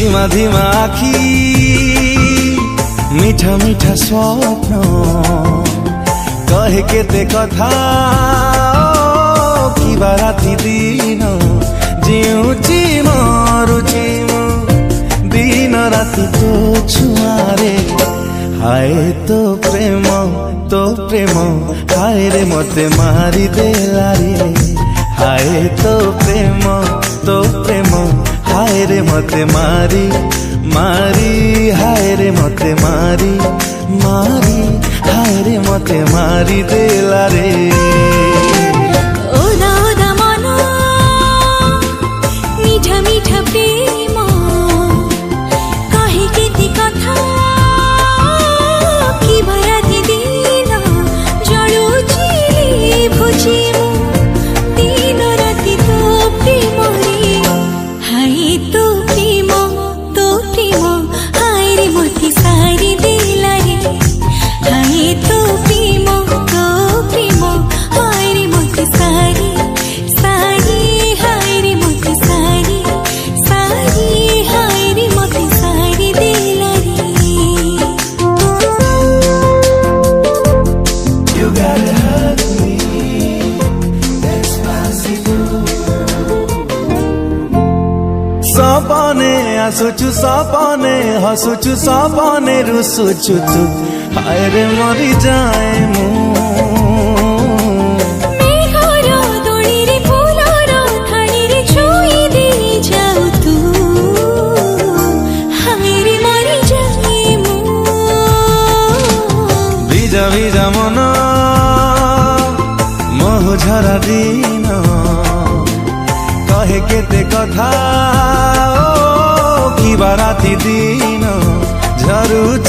धीमा धीमा आखी मीठा मीठा स्वप्न कहे केते कथा किबा राति दिन जीउची मरुची दिन राति तो छुआरे हाय तो प्रेम हाय रे मते मारी देला रे हाय तो प्रेम हाय रे मते मारी हाय रे मते मारी हाय रे मते मारी देला रे ओदा ओदा मना मीठा मीठा प्रेम कहे केते कथा कि भराती दिन जळुची भुजी दिन राति तो प्रेम रे हाय तो प्रेम हाय रे मते सारी देला रे हाय तो प्रेम हाय रे मते सारी हाय रे मते सारी हाय रे मते सारी देला रे You gotta hug me despacito सपने आसुचु सपने हसुचु सपने रुसुचु तू हाय रे मरी जाए मु मेघर दोड़ी रे फूलर थाड़ी रे छुई दे जाऊ तू हाय रे मरी जाए मु ভিজা ভিজা মন মোহ ঝরা দিন कहे केते कथा किबा राति दिन झरुची